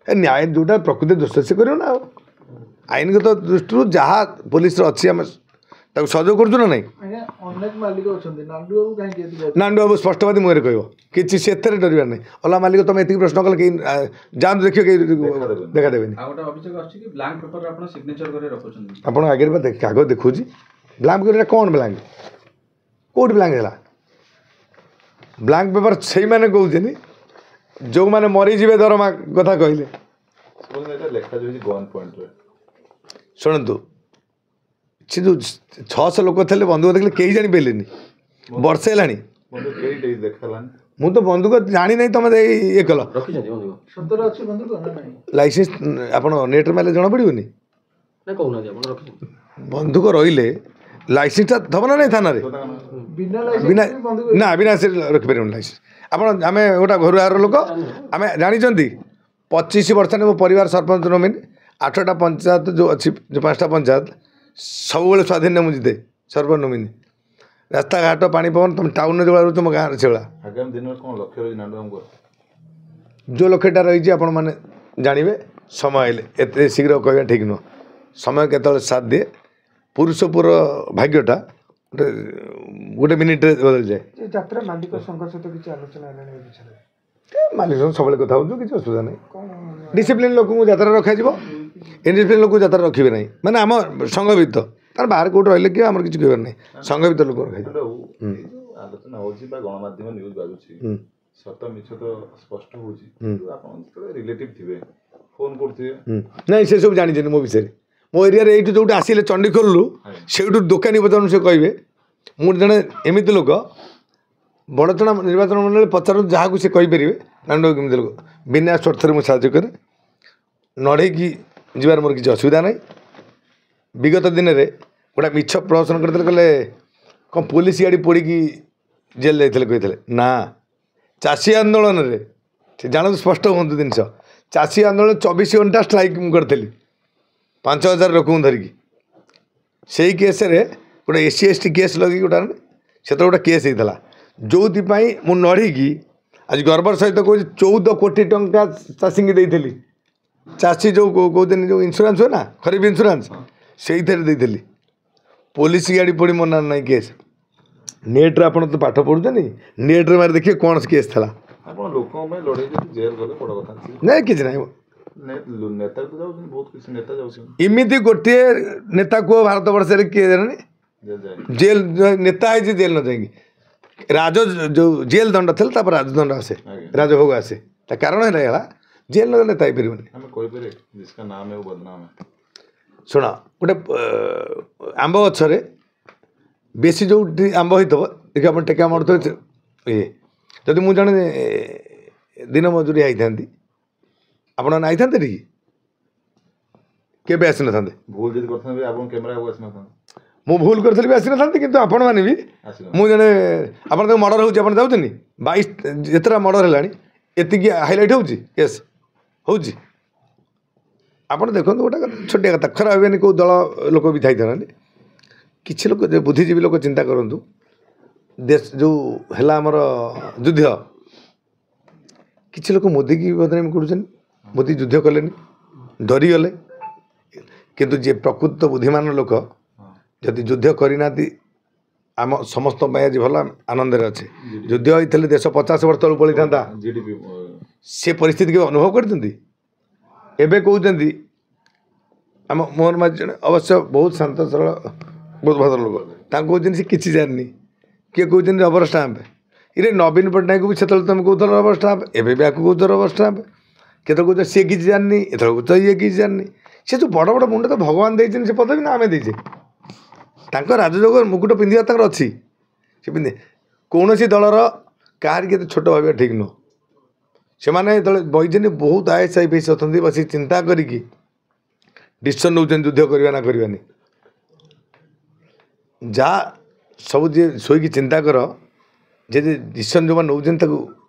न्याय जोटा प्रकृति दोष से कर ना आईनगत दृष्टि जहाँ पुलिस अच्छी आम ତାକୁ ସହଯୋଗ କରୁଛୁ ନା ନାହିଁ? ଆଜ୍ଞା ଅନେକ ମାଲିକ ଅଛନ୍ତି, ନାଣ୍ଡୁ ବାବୁ କାହିଁକି ଏତିକି ନାଣ୍ଡୁ ବାବୁ ସ୍ପଷ୍ଟବାଦୀ ମୁହଁରେ କହିବ କିଛି ସେଥିରେ ଡରିବାର ନାହିଁ। ଅଲଗା ମାଲିକ ତମେ ଏତିକି ପ୍ରଶ୍ନ କଲେ କେହି ଯାଆନ୍ତୁ ଦେଖିବ କେହି ଦେଖାଦେବେନି। ଆଉ ଗୋଟେ ଅଭିଯୋଗ ଆସୁଛି କି ବ୍ଲାଙ୍କ ପେପରରେ ଆପଣ ସିଗ୍ନେଚର କରି ରଖୁଛନ୍ତି। ଆପଣ ଆଗରେ ବା କାଗଜ ଦେଖାଉଛି ବ୍ଲାଙ୍କ ପେପର କ'ଣ ବ୍ଲାଙ୍କ କେଉଁଠି ବ୍ଲାଙ୍କ ହେଲା? ବ୍ଲାଙ୍କ ପେପର ସେଇମାନେ କହୁଛନ୍ତି ଯେଉଁମାନେ ମରିଯିବେ ଦରମା କଥା କହିଲେ। ଲେଖାଯାଇଛି ଗନ୍ ପଏଣ୍ଟରେ। ଶୁଣନ୍ତୁ ସେ ଯେଉଁ 600 ଲୋକ ଥିଲେ ବନ୍ଧୁକ ଦେଖିଲେ କେହି ଜାଣିପାରିଲେନି, ବର୍ଷେ ହେଲାଣି। ମୁଁ ତ ବନ୍ଧୁକ ଜାଣିନାହିଁ, ତମେ ଇଏ କଲ ରଖିଛନ୍ତି ବନ୍ଧୁକ ସତରେ ଅଛି ବନ୍ଧୁକ ନା ନାହିଁ? ଲାଇସେନ୍ସ ଆପଣ ନେଟ୍ରେ ମାରିଲେ ଜଣାପଡ଼ିବନି। ନା କହୁନାହାନ୍ତି ଆପଣ ରଖିଛନ୍ତି? ବନ୍ଧୁକ ରହିଲେ ଲାଇସେନ୍ସଟା ଦେବ ନା ନାହିଁ ଥାନାରେ? ବିନା ବିନା ଲାଇସେନ୍ସ ବନ୍ଧୁକ ନା ବିନା ସେ ରଖିପାରିବନି ଲାଇସେନ୍ସ। ଆପଣ ଆମେ ଗୋଟେ ଘରୁ ଆର ଲୋକ ଆମେ ଜାଣିଛନ୍ତି 25 ବର୍ଷ ମୋ ପରିବାର ସରପଞ୍ଚ ନମିନି 8ଟା ପଞ୍ଚାୟତ ଯେଉଁ ଅଛି ଯେଉଁ 5ଟା ପଞ୍ଚାୟତ ସବୁବେଳେ ସ୍ୱାଧୀନ ମୁଁ ଜିତେ ସରପଞ୍ଚ ନମିନି। ରାସ୍ତାଘାଟ ପାଣି ପବନ ତମେ ଟାଉନରେ ଯେଉଁଭଳିଆ ରହୁଛ, ତୁମ ଗାଁରେ ସେଭଳିଆ। ଆଗାମୀ ଦିନରେ କ'ଣ ଲକ୍ଷ୍ୟ ରହିଛି ନାଣ୍ଡୁ ବାବୁଙ୍କର? ଯେଉଁ ଲକ୍ଷ୍ୟଟା ରହିଛି ଆପଣମାନେ ଜାଣିବେ ସମୟ ହେଲେ, ଏତେ ଶୀଘ୍ର କହିବା ଠିକ୍ ନୁହଁ। ସମୟ କେତେବେଳେ ସାଥ ଦିଏ। ପୁରୁଷ ପୁଅର ଭାଗ୍ୟଟା ଗୋଟେ ମିନିଟ୍ରେ ବଦଳିଯାଏ। ଯାତ୍ରା ମାଲିକ ସଂଘ ସହିତ କିଛି ଆଲୋଚନା ହେଲାଣି ଏ ବିଷୟରେ? ମାଲିକ ସହ ସବୁବେଳେ କଥା ହେଉଛୁ, କିଛି ଅସୁବିଧା ନାହିଁ। ଡିସିପ୍ଲିନ୍ ଲୋକଙ୍କୁ ଯାତ୍ରା ରଖାଯିବ, ଇଣ୍ଡିସିପ୍ଲିନ୍ ଲୋକଙ୍କୁ ଯାତ୍ରା ରଖିବେ ନାହିଁ। ମାନେ ଆମ ସଂଘ ଭିତରେ ତାର ବାହାରେ କେଉଁଠି ରହିଲେ କି ଆମର କିଛି କହିବାର ନାହିଁ, ସଂଘ ଭିତରେ ଲୋକ ରଖାଯିବ। ଆଲୋଚନା ହେଉଛି ବା ଗଣମାଧ୍ୟମ ନ୍ୟୁଜ୍ ବାଜୁଛି, ସତ ମିଛ ତ ସ୍ପଷ୍ଟ ହେଉଛି। ଆପଣ ଯେତେବେଳେ ରିଲେଟିଭ୍ ଥିବେ ଫୋନ୍ କରୁଥିବେ। ନାଇଁ ସେସବୁ ଜାଣିଛନ୍ତି ମୋ ବିଷୟରେ। ମୋ ଏରିଆରେ ଏଇଠୁ ଯେଉଁଠି ଆସିଲେ ଚଣ୍ଡିଖୋଲରୁ ସେଇଠୁ ଦୋକାନୀ ପଚାରନ୍ତୁ, ସେ କହିବେ ମୁଁ ଜଣେ ଏମିତି ଲୋକ ବଡ଼ଚଣା ନିର୍ବାଚନ ମଣ୍ଡଳୀ ପଚାରନ୍ତୁ ଯାହାକୁ ସେ କହିପାରିବେ ନାଣ୍ଡୁ କେମିତି ଲୋକ। ବିନା ସ୍ୱାର୍ଥରେ ମୁଁ ସାହାଯ୍ୟ କରେ, ନଢ଼େଇକି ଯିବାର ମୋର କିଛି ଅସୁବିଧା ନାହିଁ। ବିଗତ ଦିନରେ ଗୋଟେ ମିଛ ପ୍ରହସନ କରିଥିଲେ, କହିଲେ କ'ଣ ପୋଲିସ ଗାଡ଼ି ପୋଡ଼ିକି ଜେଲ୍ ଯାଇଥିଲେ କହିଥିଲେ। ନା, ଚାଷୀ ଆନ୍ଦୋଳନରେ ସେ ଜାଣନ୍ତୁ, ସ୍ପଷ୍ଟ ହୁଅନ୍ତୁ ଜିନିଷ। ଚାଷୀ ଆନ୍ଦୋଳନ 24 ଘଣ୍ଟା ଷ୍ଟ୍ରାଇକ୍ ମୁଁ କରିଥିଲି 5000 ଲୋକଙ୍କୁ ଧରିକି। ସେଇ କେସ୍ରେ ଗୋଟେ SC ST କେସ୍ ଲଗେଇକି ଗୋଟେ ସେତେବେଳେ ଗୋଟେ କେସ୍ ହେଇଥିଲା, ଯେଉଁଥିପାଇଁ ମୁଁ ନଢ଼ିକି ଆଜି ଗର୍ବର ସହିତ କହୁଛି 14 କୋଟି ଟଙ୍କା ଚାଷୀଙ୍କୁ ଦେଇଥିଲି। ଚାଷୀ ଯେଉଁ କହୁଛନ୍ତି ଯେଉଁ ଇନ୍ସୁରାନ୍ସ ହୁଏ ନା, ଖରିଫ ଇନ୍ସୁରାନ୍ସ, ସେଇଥିରେ ଦେଇଥିଲି। ପୋଲିସ ଗାଡ଼ି ପୋଡ଼ି ମୋ ନାଁ ନାହିଁ କେସ୍। ନେଟ୍ରେ ଆପଣ ତ ପାଠ ପଢ଼ୁଛନ୍ତି, ନେଟ୍ରେ ମାରି ଦେଖିବେ କ'ଣ କେସ୍ ଥିଲା। ଆପଣ ଲୋକଙ୍କ ପାଇଁ ଲଢ଼େଇ ଯଦି ଜେଲ୍ ଗଲେ ବଡ଼ କଥା। ନାଇଁ କିଛି ନାହିଁ। ନେତା ତ ଯାଉଛନ୍ତି, ବହୁତ କିଛି ନେତା ଯାଉଛନ୍ତି। ଏମିତି ଗୋଟିଏ ନେତା କୁହ ଭାରତ ବର୍ଷରେ କିଏ ଜାଣେ ଜେଲ୍ ନେତା ହେଇଛି ଜେଲ୍ ନ ଯାଇକି। ଯେଉଁ ଜେଲ୍ ଦଣ୍ଡ ଥିଲା ତାପରେ ରାଜଦଣ୍ଡ ଆସେ, ରାଜଭୋଗ ଆସେ। ତା କାରଣ ହେଲା ଜେଲ୍ ନ ନେତା ହେଇପାରିବନି। ଆମେ କହିପାରିବେ ଜିସକା ନାମ ହେ ବଦନାମ ହେ। ଶୁଣ, ଗୋଟେ ଆମ୍ବ ଗଛରେ ବେଶୀ ଯେଉଁଠି ଆମ୍ବ ହେଇଥିବ ଦେଖି ଆପଣ ଟେକା ମାରୁଥିବେ ଇଏ। ଯଦି ମୁଁ ଜଣେ ଦିନ ମଜୁରିଆ ହେଇଥାନ୍ତି, ଆପଣ ଆଇଥାନ୍ତେ ଟିକେ କେବେ ଆସିନଥାନ୍ତେ? ଭୁଲ ଯଦି କରିଥାନ୍ତେ ଆପଣ କ୍ୟାମେରାକୁ ଆସିନଥାନ୍ତେ। ମୁଁ ଭୁଲ କରିଥିଲି ବି ଆସିନଥାନ୍ତି, କିନ୍ତୁ ଆପଣମାନେ ବି ମୁଁ ଜଣେ ଆପଣ ତାକୁ ମର୍ଡ଼ର ହେଉଛି, ଆପଣ ଯାଉଛନ୍ତି 22 ଯେତେଟା ମର୍ଡ଼ର ହେଲାଣି ଏତିକି ହାଇଲାଇଟ୍ ହେଉଛି କେସ୍ ହେଉଛି। ଆପଣ ଦେଖନ୍ତୁ ଗୋଟେ ଛୋଟିଆ କଥା, ଖରାପ ହେବେନି, କେଉଁ ଦଳ ଲୋକ ବି ଥାଇଥାନ୍ତି। କିଛି ଲୋକ ବୁଦ୍ଧିଜୀବୀ ଲୋକ ଚିନ୍ତା କରନ୍ତୁ, ଦେଶ ଯେଉଁ ହେଲା ଆମର ଯୁଦ୍ଧ, କିଛି ଲୋକ ମୋଦିକି ବଦନାମୀ କରୁଛନ୍ତି। ମୋଦି ଯୁଦ୍ଧ କଲେନି, ଡରିଗଲେ। କିନ୍ତୁ ଯିଏ ପ୍ରକୃତ ବୁଦ୍ଧିମାନ ଲୋକ ଯଦି ଯୁଦ୍ଧ କରିନାହାନ୍ତି, ଆମ ସମସ୍ତଙ୍କ ପାଇଁ ଆଜି ଭଲ ଆନନ୍ଦରେ ଅଛି। ଯୁଦ୍ଧ ହୋଇଥିଲେ ଦେଶ 50 ବର୍ଷ ତଳକୁ ପଳେଇଥାନ୍ତା। ସେ ପରିସ୍ଥିତି କେବେ ଅନୁଭବ କରିଛନ୍ତି? ଏବେ କହୁଛନ୍ତି ଆମ ମୋହନ ମାଝୀ ଜଣେ ଅବଶ୍ୟ ବହୁତ ଶାନ୍ତ ସରଳ ବହୁତ ଭଦ୍ର ଲୋକ, ତାଙ୍କୁ କହୁଛନ୍ତି ସେ କିଛି ଜାଣିନି। କିଏ କହୁଛନ୍ତି ରବର ଷ୍ଟାମ୍ପ। ଇରେ ନବୀନ ପଟ୍ଟନାୟକକୁ ବି ସେତେବେଳେ ତୁମେ କହୁଥିଲ ରବର ଷ୍ଟାମ୍ପ, ଏବେ ବି ଆକୁ କହୁଛ ରବର ଷ୍ଟାମ୍ପ। କେତେବେଳେ କହୁଛ ସିଏ କିଛି ଜାଣିନି, ଏତେବେଳେ କହୁଛ ଇଏ କିଛି ଜାଣିନି। ସେ ଯେଉଁ ବଡ଼ ବଡ଼ ମୁଣ୍ଡ ତ ଭଗବାନ ଦେଇଛନ୍ତି, ସେ ପଦବୀ ନା ଆମେ ଦେଇଛେ? ତାଙ୍କ ରାଜଯୋଗ ମୁକୁଟ ପିନ୍ଧିବା ତାଙ୍କର ଅଛି, ସେ ପିନ୍ଧେ। କୌଣସି ଦଳର କାହାରି କେତେ ଛୋଟ ଭାବିବା ଠିକ୍ ନୁହଁ। ସେମାନେ ଯେତେବେଳେ ବଇଛନ୍ତି ବହୁତ IAS IPS ଅଛନ୍ତି, ବସି ଚିନ୍ତା କରିକି ଡିସିସନ୍ ନେଉଛନ୍ତି ଯୁଦ୍ଧ କରିବା ନା କରିବାନି। ଯାହା ସବୁ ଯିଏ ଶୋଇକି ଚିନ୍ତା କର, ଯେ ଡିସିସନ୍ ଯେଉଁମାନେ ନେଉଛନ୍ତି ତାକୁ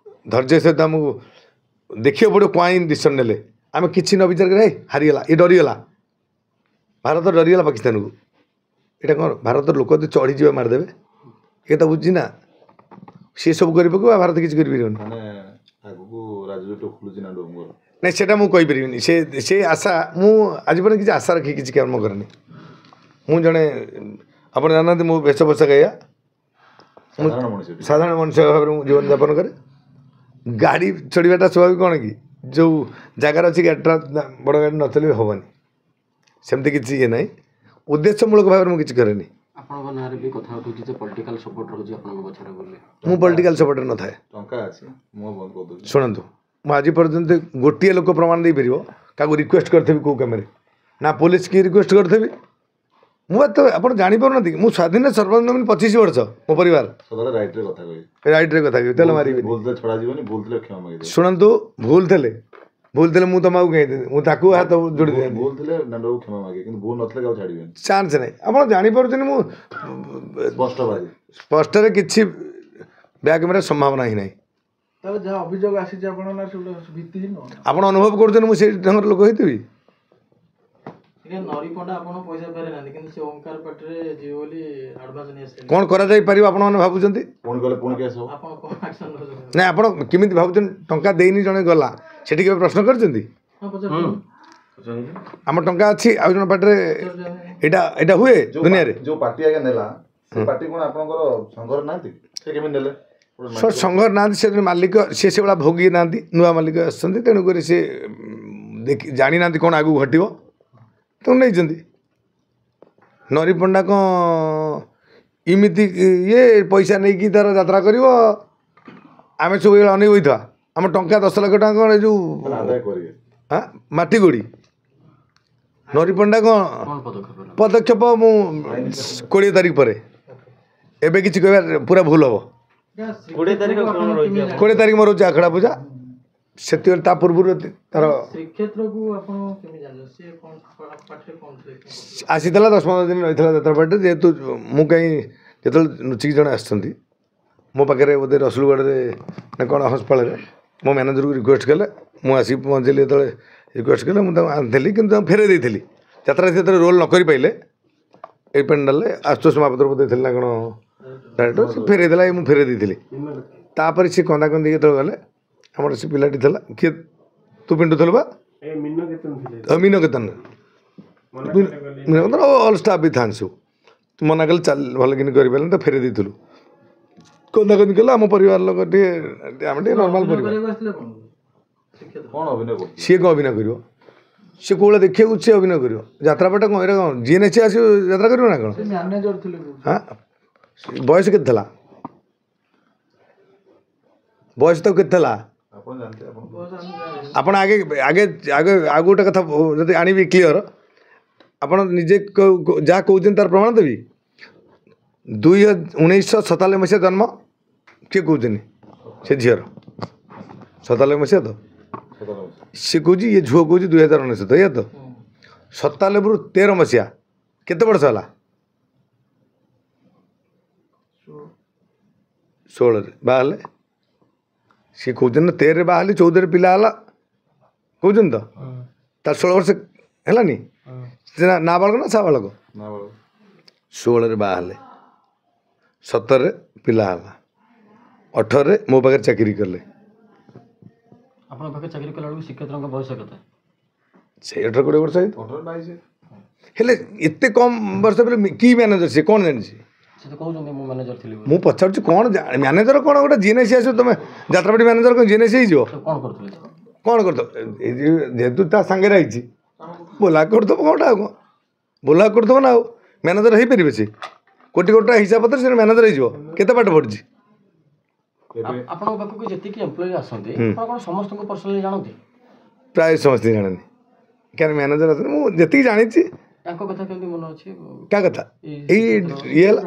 ଧୈର୍ଯ୍ୟ ସହିତ ଆମକୁ ଦେଖିବାକୁ ପଡ଼ିବ କାହିଁ ଡିସିସନ୍ ନେଲେ। ଆମେ କିଛି ନ ବିଚାର କରି ହାରିଗଲା, ଏ ଡରିଗଲା, ଭାରତ ଡରିଗଲା ପାକିସ୍ତାନକୁ। ଏଇଟା କ'ଣ ଭାରତର ଲୋକ ଯଦି ଚଢ଼ିଯିବେ ମାରିଦେବେ? ଏ କଥା ବୁଝି ନା, ସିଏ ସବୁ କରି ପକାଇବ, ଭାରତ କିଛି କରିପାରିବନି। ଆଗକୁ ରାଜଜୋଟ ଖୋଲୁଛି ନାଣ୍ଡୁ ବାବୁଙ୍କର। ନାଇଁ ସେଇଟା ମୁଁ କହିପାରିବିନି। ସେ ଆଶା ମୁଁ ଆଜି ପର୍ଯ୍ୟନ୍ତ କିଛି ଆଶା ରଖି କିଛି କାମ କରେନି। ମୁଁ ଜଣେ ଆପଣ ଜାଣିନାହାନ୍ତି ମୋ ବେଶ ପୋଷାକ ଏଇଆ ସାଧାରଣ ମଣିଷ ସାଧାରଣ ମଣିଷ ଭାବରେ ମୁଁ ଜୀବନଯାପନ କରେ ଗାଡ଼ି ଚଢ଼ିବାଟା ସ୍ୱାଭାବିକ କ'ଣ କି ଯେଉଁ ଜାଗାରେ ଅଛି ଗାଡ଼ିଟା ବଡ଼ ଗାଡ଼ି ନଥିଲେ ବି ହେବନି ସେମିତି କିଛି ଇଏ ନାହିଁ ଉଦ୍ଦେଶ୍ୟମୂଳକ ଭାବରେ ମୁଁ କିଛି କରେନି ଆପଣଙ୍କ ନାଁରେ ବି କଥା ଉଠୁଛି ଯେ ପଲିଟିକାଲ ସପୋର୍ଟ ରହୁଛି ଆପଣଙ୍କ ପଛରେ ବୋଲି ମୁଁ ପଲିଟିକାଲ ସପୋର୍ଟରେ ନଥାଏ ଟଙ୍କା ଅଛି ମୁଁ ବନ୍ଦ କରିଦେଉଛି ଶୁଣନ୍ତୁ ମୁଁ ଆଜି ପର୍ଯ୍ୟନ୍ତ ଗୋଟିଏ ଲୋକ ପ୍ରମାଣ ଦେଇପାରିବ କାହାକୁ ରିକ୍ୱେଷ୍ଟ କରିଥିବି କେଉଁ କାମରେ ନା ପୋଲିସ କି ରିକ୍ୱେଷ୍ଟ କରିଥିବି ମୁଁ ତ ଆପଣ ଜାଣିପାରୁନାହାନ୍ତି ମୁଁ ସ୍ୱାଧୀନ ସର୍ବନିମ୍ନ 25 ବର୍ଷ ମୋ ପରିବାର ସଦାବେଳେ ରାଇଟ୍ରେ କଥା କହିବି ରାଇଟ୍ରେ କଥା କହିବି ତେଲ ମାରିବିନି ଭୁଲ ଥିଲେ ଛଡ଼ାଯିବନି ଭୁଲ ଥିଲେ କ୍ଷମା ମାଗିଦେବି ଶୁଣନ୍ତୁ ଭୁଲ ଥିଲେ ମୁଁ ତମକୁ କହିଦେବି ମୁଁ ତାକୁ ହାତ ଯୋଡ଼ି ଦିଅନ୍ତି ଭୁଲ ଥିଲେ ଦାଣ୍ଡକୁ କ୍ଷମା ମାଗେ କିନ୍ତୁ ଭୁଲ ନଥିଲେ କାହାକୁ ଛାଡ଼ିବେନି ଚାନ୍ସ ନାହିଁ ଆପଣ ଜାଣିପାରୁଛନ୍ତି ମୁଁ ସ୍ପଷ୍ଟବାଦୀ ସ୍ପଷ୍ଟରେ କିଛି ବ୍ୟାଗମେର ସମ୍ଭାବନା ହିଁ ନାହିଁ ତାହେଲେ ଯାହା ଅଭିଯୋଗ ଆସିଛି ଆପଣଙ୍କ ନାଁ ସେଗୁলো ଭିତ୍ତିହୀନ ଆପଣ ଅନୁଭବ କରୁଛନ୍ତି ମୁଁ ସେଇ ଢଙ୍ଗର ଲୋକ ହେଇଥିବି ନରି ପଣ୍ଡା ଆପଣ ପଇସା ଫେରେ ନାହାନ୍ତି କିନ୍ତୁ ସେ ଓଙ୍କାର ପାଟିରେ ଯିବେ ବୋଲି ଆଡଭାନ୍ସ ନେଇ ଆସିଲେ କ'ଣ କରାଯାଇପାରିବ ଆପଣମାନେ ଭାବୁଛନ୍ତି ପୁଣି ଗଲେ ପୁଣି କେସ୍ ହବ ଆପଣ କ'ଣ ଆକ୍ସନ ନେଉଛନ୍ତି ନାଇଁ ଆପଣ କେମିତି ଭାବୁଛନ୍ତି ଟଙ୍କା ଦେଇନି ଜଣେ ଗଲା ସେଠି କେବେ ପ୍ରଶ୍ନ କରିଛନ୍ତି ହଁ ପଚାରୁଛନ୍ତି ଆମ ଟଙ୍କା ଅଛି ଆଉ ଜଣେ ପାଟିରେ ଏଇଟା ହୁଏ ଦୁନିଆରେ ଯୋଉ ପାର୍ଟି ଆଜ୍ଞା ନେଲା ସେ ପାର୍ଟି କ'ଣ ଆପଣଙ୍କର ସଂଘର ନାହାନ୍ତି ସେ କେମିତି ନେଲେ ସଂଘର ନାହାନ୍ତି ସେ ଜଣେ ମାଲିକ ସେ ସେଭଳିଆ ଭୋଗି ନାହାନ୍ତି ନୂଆ ମାଲିକ ଆସିଛନ୍ତି ତେଣୁକରି ସେ ଜାଣିନାହାନ୍ତି କ'ଣ ଆଗକୁ ଘଟିବ ତେଣୁ ନେଇଛନ୍ତି ନରି ପଣ୍ଡା କ'ଣ ଏମିତି ଇଏ ପଇସା ନେଇକି ତାର ଯାତ୍ରା କରିବ ଆମେ ସବୁ ଏଇଟା ଅନେଇ ହୋଇଥିବା ଆମ ଟଙ୍କା 10 ଲକ୍ଷ ଟଙ୍କା କ'ଣ ଏ ଯେଉଁ ଆଦାୟ କରିବେ ମାଟି ଗୋଡ଼ି ନରି ପଣ୍ଡା କ'ଣ ପଦକ୍ଷେପ ମୁଁ 20 ତାରିଖ ପରେ ଏବେ କିଛି କହିବା ପୁରା ଭୁଲ ହେବ 20 ତାରିଖ କ'ଣ ରହିଛି 20 ତାରିଖ ମୋର ହେଉଛି ଆଖଡ଼ା ପୂଜା ସେତିକି ତା ପୂର୍ବରୁ ତାର ଶ୍ରୀକ୍ଷେତ୍ରକୁ ଆପଣ କେମିତି ଜାଣିଲେ ସେ କ'ଣ ପାଟିରେ କ'ଣ ଥିଲେ ଆସିଥିଲା 10-15 ଦିନ ରହିଥିଲା ଯାତ୍ରା ପାର୍ଟିରେ ଯେହେତୁ ମୁଁ କାହିଁ ଯେତେବେଳେ ଲୁଚିକି ଜଣେ ଆସିଛନ୍ତି ମୋ ପାଖରେ ବୋଧେ ରସୁଲଗଡ଼ରେ ନା କ'ଣ ହସ୍ପିଟାଲରେ ମୋ ମ୍ୟାନେଜରକୁ ରିକ୍ୱେଷ୍ଟ କଲେ ମୁଁ ଆସିକି ପହଞ୍ଚିଲି ଯେତେବେଳେ ରିକ୍ୱେଷ୍ଟ କଲେ ମୁଁ ତାଙ୍କୁ ଆଣିଥିଲି କିନ୍ତୁ ତାଙ୍କୁ ଫେରାଇ ଦେଇଥିଲି ଯାତ୍ରା ଯେତେବେଳେ ରୋଲ୍ ନ କରିପାରିଲେ ଏଇ ପେଣ୍ଡାଲରେ ଆଶୁତୋଷ ମହାପାତ୍ର ବୋଧେ ଥିଲେ ନା କ'ଣ ଡାଇରେକ୍ଟର ସେ ଫେରାଇ ଦେଲା ମୁଁ ଫେରାଇ ଦେଇଥିଲି ତାପରେ ସେ କନ୍ଦାକନ୍ଦି ଯେତେବେଳେ ଗଲେ ଆମର ସେ ପିଲାଟି ଥିଲା କିଏ ତୁ ପିଣ୍ଟୁଥିଲୁ ବା ମୀନ କେତନ ଅଲ୍ ଷ୍ଟାଫ୍ ବି ଥାନ୍ତି ସବୁ ତୁ ମନା କଲେ ଚାଲ ଭଲ କିନି କରିପାରିଲେନି ତ ଫେରାଇ ଦେଇଥିଲୁ କନ୍ଦାକନ୍ଦି କଲେ ଆମ ପରିବାର ଲୋକ ଟିକେ ଆମେ ଟିକେ ନର୍ମାଲ ପରିବାର କ'ଣ ଅଭିନୟ କରୁଛି ସିଏ କ'ଣ ଅଭିନୟ କରିବ ସିଏ କେଉଁଭଳିଆ ଦେଖିବାକୁ ସିଏ ଅଭିନୟ କରିବ ଯାତ୍ରାପାଟା କ'ଣ ଏଇଟା କ'ଣ ଯିଏ ନେଇ ସିଏ ଆସିବ ଯାତ୍ରା କରିବ ନା କ'ଣ ସେ ମ୍ୟାନେଜର ଥିଲେ ହଁ ବୟସ କେତେ ଥିଲା ବୟସ ତ କେତେ ଥିଲା ଆପଣ ଜାଣିତେ ଆପଣ ଆଗେ ଆଗେ ଆଗେ ଆଉ ଗୋଟେ କଥା ଯଦି ଆଣିବି କ୍ଲିଅର ଆପଣ ନିଜେ ଯାହା କହୁଛନ୍ତି ତାର ପ୍ରମାଣ ଦେବି 1997 ମସିହା ଜନ୍ମ କିଏ କହୁଛନ୍ତି ସେ ଝିଅର 97 ମସିହା ତ ସେ କହୁଛି ଇଏ ଝୁଅ କହୁଛି 2019 ଏଇଆ ତ 97ରୁ 13 ମସିହା କେତେ ବର୍ଷ ହେଲା 16ରେ ବାହା ହେଲେ ସିଏ କହୁଛନ୍ତି ନା 13ରେ ବାହା ହେଲି 14ରେ ପିଲା ହେଲା କହୁଛନ୍ତି ତ ତାର 16 ବର୍ଷ ହେଲାନି ସେ ନାବାଳକ ନା ସାବାଳକ 16ରେ ବାହା ହେଲେ 17ରେ ପିଲା ହେଲା 18ରେ ମୋ ପାଖରେ ଚାକିରି କଲେ ଆପଣଙ୍କ ପାଖରେ ଚାକିରି କଲା ବେଳକୁ ଶ୍ରୀକ୍ଷେତ୍ରଙ୍କ ବୟସ କେତେ ସେଇ 18-20 ବର୍ଷ ହେଇଥିବ 18-22 ହେଲେ ଏତେ କମ୍ ବର୍ଷ ପରେ କି ମ୍ୟାନେଜର ସିଏ କ'ଣ ଜାଣିଛି ସେ ତ କହୁଛନ୍ତି ମୁଁ ମ୍ୟାନେଜର ଥିଲି ବୋଲି ମୁଁ ପଚାରୁଛି କ'ଣ ମ୍ୟାନେଜର କ'ଣ ଗୋଟେ ଜିଏନ୍ଏସି ଆସିବ ତୁମେ ଯାତ୍ରାପାଟି ମ୍ୟାନେଜର କ'ଣ ଜିଏନ୍ଏସି ହେଇଯିବ କ'ଣ କରୁଥିଲେ କ'ଣ କରିଦେବ ଯେହେତୁ ତା ସାଙ୍ଗରେ ହେଇଛି ବୋଲା କରିଦେବ କ'ଣଟା ଆଉ କ'ଣ ବୋଲା କରିଦେବ ନା ଆଉ ମ୍ୟାନେଜର ହେଇପାରିବେ ସେ କୋଟି କୋଟି ଟଙ୍କା ହିସାବ ପତ୍ର ସେ ମ୍ୟାନେଜର ହେଇଯିବ କେତେ ପାଠ ପଢ଼ିଛି ଆପଣଙ୍କ ପାଖକୁ ଯେତିକି ଏମ୍ପ୍ଲୟି ଆସନ୍ତି ଆପଣ କ'ଣ ସମସ୍ତଙ୍କୁ ପର୍ସନାଲି ଜାଣନ୍ତି ପ୍ରାୟ ସମସ୍ତେ ଜାଣନ୍ତି କାରଣ ମ୍ୟାନେଜର ଆସନ୍ତି ମୁଁ ଯେତିକି ଜାଣିଛି ତାଙ୍କ କଥା କେମିତି ମନେ ଅଛି କାହା କଥା ଏଇ ଇଏ ହେଲା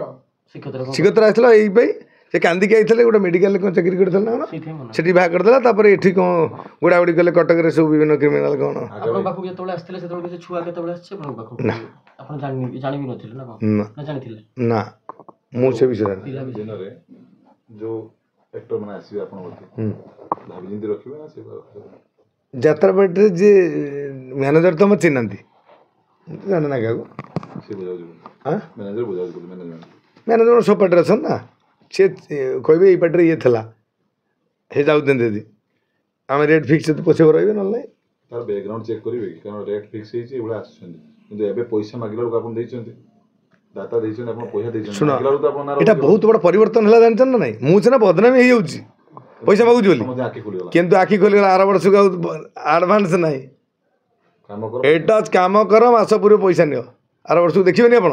ଶ୍ରୀକ୍ଷେତ୍ର ଆସିଥିଲା ଏଇ ପାଇଁ ସେ କାନ୍ଦିକି ଆଇଥିଲେ ଗୋଟେ ମେଡ଼ିକାଲରେ କ'ଣ ଚାକିରି କରିଥିଲେ ନା କ'ଣ ସେଠି ବାହା କରିଦେଲା ତାପରେ ଏଠି କ'ଣ ଗୁଡ଼ାଗୁଡ଼ି କଲେ କଟକରେ ସବୁ ବିଭିନ୍ନ କ୍ରିମିନାଲ କ'ଣ ଆପଣଙ୍କ ପାଖକୁ ଯେତେବେଳେ ଆସିଥିଲେ ସେତେବେଳେ କିଛି ଛୁଆ କେତେବେଳେ ଆସିছে ଆପଣଙ୍କ ପାଖକୁ ଆପଣ ଜାଣିବି ନଥିଲେ ନା କ'ଣ ନା ଜାଣିଥିଲେ ନା ମୁଁ ସେ ବିଷୟରେ ଦିନରେ ଯୋଉ ଆକ୍ଟର ମାନେ ଆସିବେ ଆପଣ ଭାବି ଯେମିତି ରଖିବେ ନା ସେ ଯାତ୍ରାପାଟିରେ ଯିଏ ମ୍ୟାନେଜର ତ ମୋତେ ଚିହ୍ନାନ୍ତି ମୁଁ ତ ଜାଣେ ନା କାହାକୁ ସେ ବୁଝାଉଛି ମ୍ୟାନେଜର ବୁଝାଉଛି ମ୍ୟାନେଜର ସବୁ ପାର୍ଟିରେ ଅଛନ୍ତି ନା ସେ କହିବେ ଏଇ ପାର୍ଟିରେ ଇଏ ଥିଲା ସେ ଯାଉଛନ୍ତି ଯଦି ଆମେ ରେଟ୍ ଫିକ୍ସ ଯଦି ପଛରେ ରହିବେ ନହେଲେ ନାହିଁ ତାର ବ୍ୟାକଗ୍ରାଉଣ୍ଡ ଚେକ୍ କରିବେ କି କାରଣ ରେଟ୍ ଫିକ୍ସ ହେଇଛି ଏଇଭଳିଆ ଆସୁଛନ୍ତି କିନ୍ତୁ ଏବେ ପଇସା ମାଗିଲା ବେଳକୁ ଆପଣ ଦେଇଛନ୍ତି ଦାତା ଦେଇଛନ୍ତି ଆପଣ ପଇସା ଦେଇଛନ୍ତି ଶୁଣ ମାଗିଲା ବେଳକୁ ତ ଆପଣ ନାରାଜ ଏଇଟା ହେଇଗଲେ। ବହୁତ ବଡ଼ ପରିବର୍ତ୍ତନ ହେଲା ଜାଣିଛ ନା ନାଇଁ ମୁଁ ସିନା ବଦନାମୀ ହେଇଯାଉଛି ପଇସା ମାଗୁଛି ବୋଲି ସମସ୍ତେ ଆଖି ଖୋଲିଗଲା କିନ୍ତୁ ଆଖି ଖୋଲିଗଲା ଆର ବର୍ଷକୁ ଆଉ ଆଡ଼ଭାନ୍ସ ନାହିଁ କାମ କର ଏଇଟା କାମ କର ମାସ ପୂର୍ବେ ପଇସା ନିଅ ଆର ବର୍ଷକୁ ଦେଖିବେନି ଆପଣ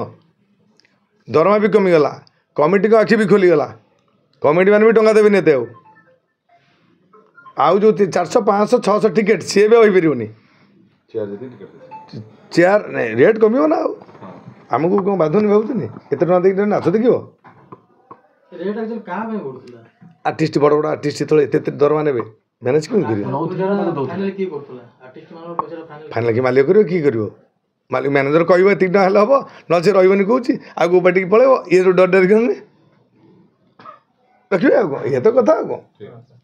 ଦରମା ବି କମିଗଲା କମିଟିଙ୍କ ଆଖି ବି ଖୋଲିଗଲା କମିଟି ମାନେ ବି ଟଙ୍କା ଦେବେନି ଏତେ ଆଉ ଯେଉଁ 400 500 600 ଟିକେଟ୍ ସିଏ ବି ହୋଇପାରିବନି ଚେୟାର ଯଦି ଟିକେଟ ଦେଇଛନ୍ତି ଚେୟାର ରେଟ୍ କମିବ ନା ଆଉ ଆମକୁ କ'ଣ ବାଧୁନି ଭାବୁଛନ୍ତି ଏତେ ଟଙ୍କା ଦେଇକି ନାଚ ଦେଖିବ ରେଟ୍ ଆକ୍ଚୁଆଲି କାହା ପାଇଁ ବଢୁଥିଲା ଆର୍ଟିଷ୍ଟ ବଡ଼ ବଡ଼ ଆର୍ଟିଷ୍ଟ ଯେତେବେଳେ ଏତେ ଏତେ ଦରମା ନେବେ ମ୍ୟାନେଜ୍ କେମିତି କରିବ ଫାଇନାଲି କିଏ କରୁଥିଲା ଆର୍ଟିଷ୍ଟ ମାନଙ୍କ ପଇସାଟା ଫାଇନାଲି ଫାଇନାଲ୍ କି ମାଲିକ କରିବ କିଏ କରିବ ମାଲିକ ମ୍ୟାନେଜର କହିବ ଏତିକି ଟଙ୍କା ହେଲେ ହେବ ନହେଲେ ସେ ରହିବନି କହୁଛି ଆଉ କେଉଁ ପାଟିକି ପଳେଇବ ଇଏ ଯେଉଁ ଡର ଡରିକି ରଖିବେ ଆଉ କ'ଣ ଇଏ ତ କଥା ଆଉ କ'ଣ ଠିକ ଅଛି